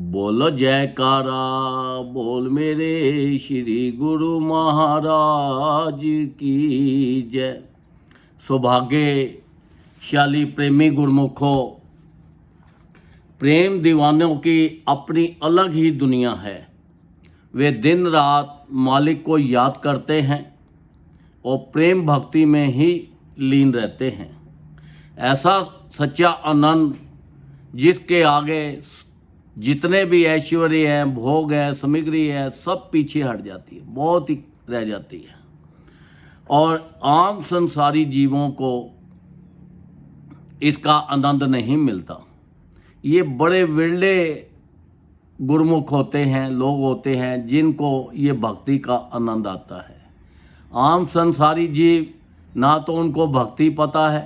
बोलो जयकारा बोल मेरे श्री गुरु महाराज की जय। सौभाग्यशाली प्रेमी गुरमुखों, प्रेम दीवानों की अपनी अलग ही दुनिया है। वे दिन रात मालिक को याद करते हैं और प्रेम भक्ति में ही लीन रहते हैं। ऐसा सच्चा आनंद जिसके आगे जितने भी ऐश्वर्य हैं, भोग है, सामग्री है, सब पीछे हट जाती है, बहुत ही रह जाती है। और आम संसारी जीवों को इसका आनंद नहीं मिलता। ये बड़े विरले गुरमुख होते हैं, लोग होते हैं जिनको ये भक्ति का आनंद आता है। आम संसारी जीव ना तो उनको भक्ति पता है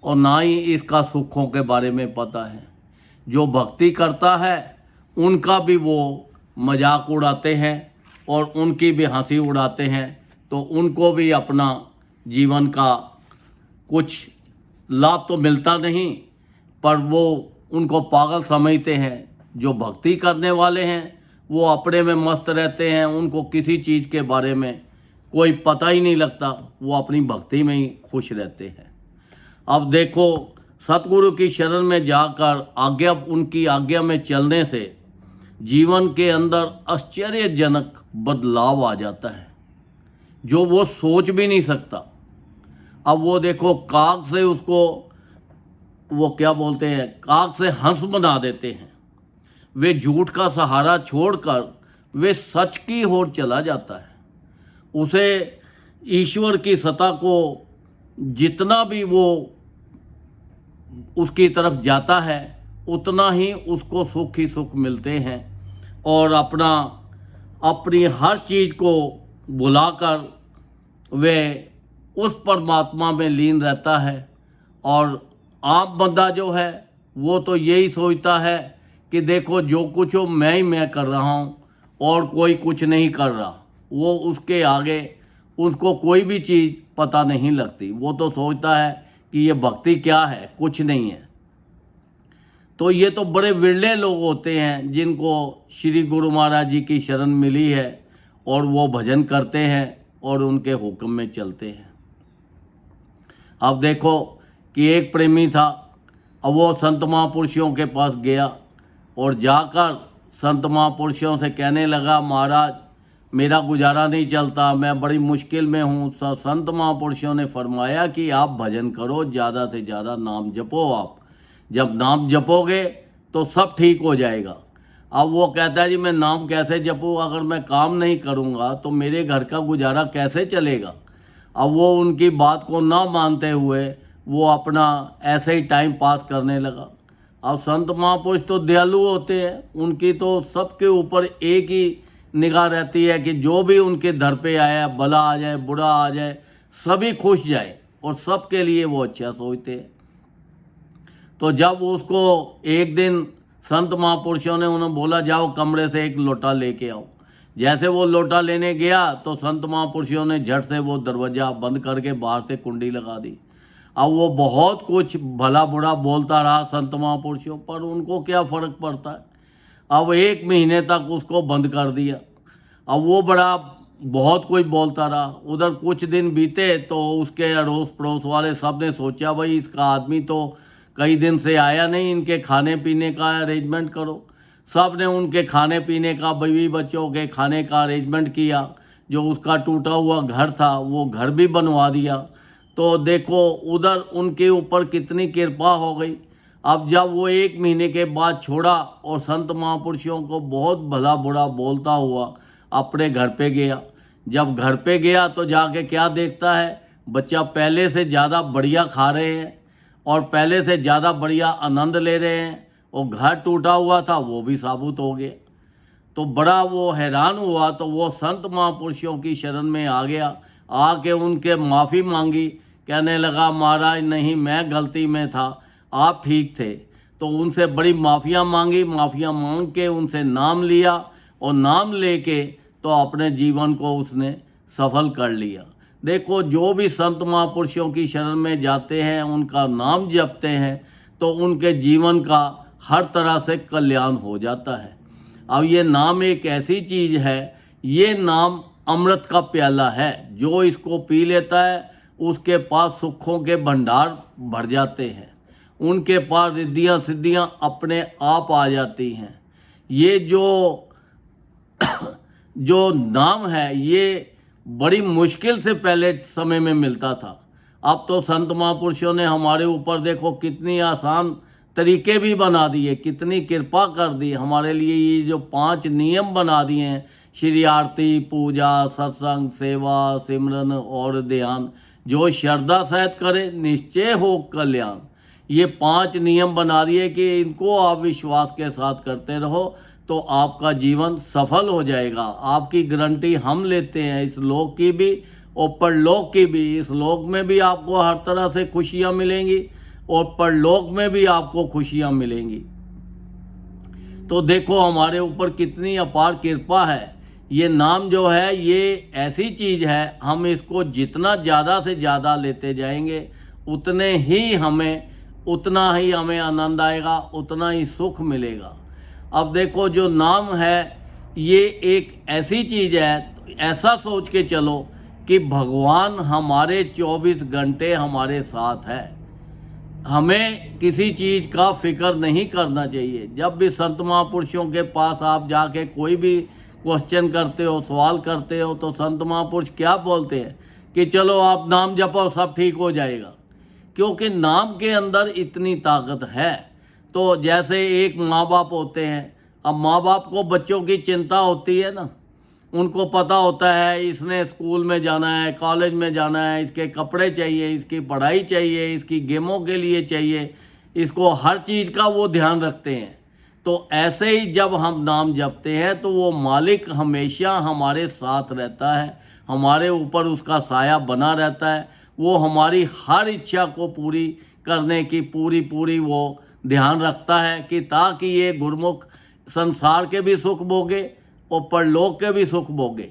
और ना ही इसका सुखों के बारे में पता है। जो भक्ति करता है उनका भी वो मजाक उड़ाते हैं और उनकी भी हंसी उड़ाते हैं, तो उनको भी अपना जीवन का कुछ लाभ तो मिलता नहीं, पर वो उनको पागल समझते हैं। जो भक्ति करने वाले हैं वो अपने में मस्त रहते हैं, उनको किसी चीज़ के बारे में कोई पता ही नहीं लगता, वो अपनी भक्ति में ही खुश रहते हैं। अब देखो, सतगुरु की शरण में जाकर उनकी आज्ञा में चलने से जीवन के अंदर आश्चर्यजनक बदलाव आ जाता है जो वो सोच भी नहीं सकता। अब वो देखो, काग से उसको वो क्या बोलते हैं, काग से हंस बना देते हैं। वे झूठ का सहारा छोड़कर वे सच की ओर चला जाता है। उसे ईश्वर की सत्ता को जितना भी वो उसकी तरफ जाता है उतना ही उसको सुख ही सुख मिलते हैं, और अपनी हर चीज़ को भुलाकर वे उस परमात्मा में लीन रहता है। और आम बंदा जो है वो तो यही सोचता है कि देखो, जो कुछ हो मैं कर रहा हूँ और कोई कुछ नहीं कर रहा। वो उसके आगे उसको कोई भी चीज़ पता नहीं लगती। वो तो सोचता है कि ये भक्ति क्या है, कुछ नहीं है। तो ये तो बड़े विरले लोग होते हैं जिनको श्री गुरु महाराज जी की शरण मिली है और वो भजन करते हैं और उनके हुक्म में चलते हैं। अब देखो कि एक प्रेमी था, अब वो संत महापुरुषों के पास गया और जाकर संत महापुरुषों से कहने लगा, महाराज मेरा गुजारा नहीं चलता, मैं बड़ी मुश्किल में हूँ। संत महापुरुषों ने फरमाया कि आप भजन करो, ज़्यादा से ज़्यादा नाम जपो। आप जब नाम जपोगे तो सब ठीक हो जाएगा। अब वो कहता है, जी मैं नाम कैसे जपूँ, अगर मैं काम नहीं करूँगा तो मेरे घर का गुजारा कैसे चलेगा। अब वो उनकी बात को ना मानते हुए वो अपना ऐसे ही टाइम पास करने लगा। अब संत महापुरुष तो दयालु होते हैं, उनकी तो सबके ऊपर एक ही निगाह रहती है कि जो भी उनके दर पे आया, भला आ जाए बुरा आ जाए, सभी खुश जाए, और सबके लिए वो अच्छा सोचते हैं। तो जब उसको एक दिन संत महापुरुषों ने उन्हें बोला, जाओ कमरे से एक लोटा लेके आओ। जैसे वो लोटा लेने गया तो संत महापुरुषों ने झट से वो दरवाज़ा बंद करके बाहर से कुंडी लगा दी। अब वो बहुत कुछ भला बुरा बोलता रहा संत महापुरुषों, पर उनको क्या फ़र्क पड़ता है। अब 1 महीने तक उसको बंद कर दिया। अब वो बहुत कोई बोलता रहा। उधर कुछ दिन बीते तो उसके अड़ोस पड़ोस वाले सब ने सोचा, भाई इसका आदमी तो कई दिन से आया नहीं, इनके खाने पीने का अरेंजमेंट करो। सब ने उनके खाने पीने का, बीवी बच्चों के खाने का अरेंजमेंट किया। जो उसका टूटा हुआ घर था वो घर भी बनवा दिया। तो देखो उधर उनके ऊपर कितनी कृपा हो गई। अब जब वो 1 महीने के बाद छोड़ा और संत महापुरुषों को बहुत भला बुरा बोलता हुआ अपने घर पे गया। जब घर पे गया तो जाके क्या देखता है, बच्चा पहले से ज़्यादा बढ़िया खा रहे हैं और पहले से ज़्यादा बढ़िया आनंद ले रहे हैं, और घर टूटा हुआ था वो भी साबुत हो गया। तो बड़ा वो हैरान हुआ। तो वो संत महापुरुषों की शरण में आ गया, आके उनके माफ़ी मांगी, कहने लगा, महाराज नहीं, मैं गलती में था, आप ठीक थे। तो उनसे बड़ी माफ़ियाँ मांगी, माफ़ियाँ मांग के उनसे नाम लिया, और नाम लेके तो अपने जीवन को उसने सफल कर लिया। देखो, जो भी संत महापुरुषों की शरण में जाते हैं, उनका नाम जपते हैं, तो उनके जीवन का हर तरह से कल्याण हो जाता है। अब ये नाम एक ऐसी चीज़ है, ये नाम अमृत का प्याला है, जो इसको पी लेता है उसके पास सुखों के भंडार भर जाते हैं, उनके पास रिद्धियाँ सिद्धियाँ अपने आप आ जाती हैं। ये जो नाम है ये बड़ी मुश्किल से पहले समय में मिलता था। अब तो संत महापुरुषों ने हमारे ऊपर देखो कितनी आसान तरीके भी बना दिए, कितनी कृपा कर दी हमारे लिए। ये जो 5 नियम बना दिए हैं, श्री आरती, पूजा, सत्संग, सेवा, सिमरन और ध्यान, जो श्रद्धा सहित करे निश्चय हो कल्याण। ये 5 नियम बना दिए कि इनको आप विश्वास के साथ करते रहो तो आपका जीवन सफल हो जाएगा। आपकी गारंटी हम लेते हैं, इस लोक की भी और परलोक की भी। इस लोक में भी आपको हर तरह से खुशियां मिलेंगी और परलोक में भी आपको खुशियां मिलेंगी। तो देखो हमारे ऊपर कितनी अपार कृपा है। ये नाम जो है ये ऐसी चीज़ है, हम इसको जितना ज़्यादा से ज़्यादा लेते जाएंगे उतना ही हमें आनंद आएगा, उतना ही सुख मिलेगा। अब देखो जो नाम है ये एक ऐसी चीज़ है, ऐसा सोच के चलो कि भगवान हमारे 24 घंटे हमारे साथ है। हमें किसी चीज़ का फिक्र नहीं करना चाहिए। जब भी संत महापुरुषों के पास आप जाके कोई भी क्वेश्चन करते हो, सवाल करते हो, तो संत महापुरुष क्या बोलते हैं कि चलो आप नाम जपो सब ठीक हो जाएगा, क्योंकि नाम के अंदर इतनी ताकत है। तो जैसे एक माँ बाप होते हैं, अब माँ बाप को बच्चों की चिंता होती है ना, उनको पता होता है इसने स्कूल में जाना है, कॉलेज में जाना है, इसके कपड़े चाहिए, इसकी पढ़ाई चाहिए, इसकी गेमों के लिए चाहिए, इसको हर चीज़ का वो ध्यान रखते हैं। तो ऐसे ही जब हम नाम जपते हैं तो वो मालिक हमेशा हमारे साथ रहता है, हमारे ऊपर उसका साया बना रहता है। वो हमारी हर इच्छा को पूरी करने की पूरी वो ध्यान रखता है कि ताकि ये गुरमुख संसार के भी सुख भोगे और परलोक के भी सुख भोगे।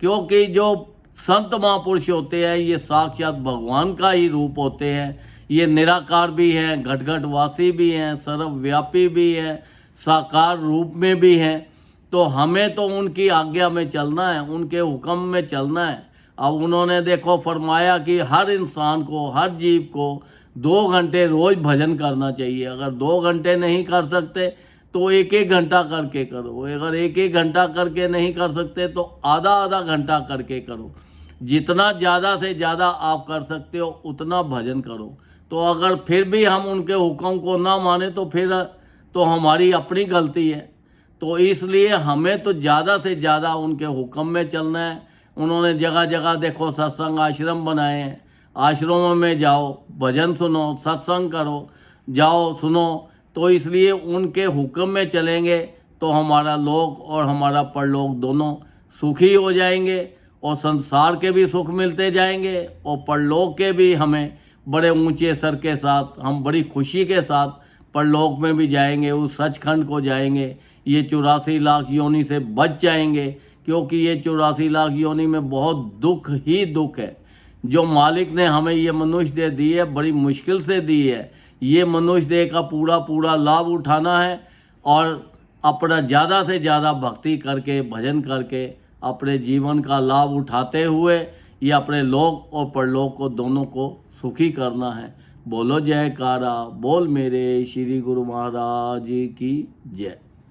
क्योंकि जो संत महापुरुष होते हैं ये साक्षात भगवान का ही रूप होते हैं। ये निराकार भी हैं, घट घट वासी भी हैं, सर्वव्यापी भी हैं, साकार रूप में भी हैं। तो हमें तो उनकी आज्ञा में चलना है, उनके हुक्म में चलना है। अब उन्होंने देखो फरमाया कि हर इंसान को, हर जीव को 2 घंटे रोज़ भजन करना चाहिए। अगर 2 घंटे नहीं कर सकते तो 1-1 घंटा करके करो। अगर 1-1 घंटा करके नहीं कर सकते तो आधा घंटा करके करो। जितना ज़्यादा से ज़्यादा आप कर सकते हो उतना भजन करो। तो अगर फिर भी हम उनके हुक्म को ना माने तो फिर तो हमारी अपनी गलती है। तो इसलिए हमें तो ज़्यादा से ज़्यादा उनके हुक्म में चलना है। उन्होंने जगह जगह देखो सत्संग आश्रम बनाए हैं, आश्रमों में जाओ, भजन सुनो, सत्संग करो, जाओ सुनो। तो इसलिए उनके हुक्म में चलेंगे तो हमारा लोक और हमारा परलोक दोनों सुखी हो जाएंगे और संसार के भी सुख मिलते जाएंगे और परलोक के भी हमें बड़े ऊंचे सर के साथ, हम बड़ी खुशी के साथ परलोक में भी जाएंगे, उस सचखंड को जाएंगे। ये 84 लाख योनि से बच जाएंगे, क्योंकि ये 84 लाख योनि में बहुत दुख ही दुख है। जो मालिक ने हमें ये मनुष्य देह दी है, बड़ी मुश्किल से दी है। ये मनुष्य देह का पूरा लाभ उठाना है और अपना ज़्यादा से ज़्यादा भक्ति करके, भजन करके अपने जीवन का लाभ उठाते हुए ये अपने लोक और परलोक को दोनों को सुखी करना है। बोलो जयकारा, बोल मेरे श्री गुरु महाराज की जय।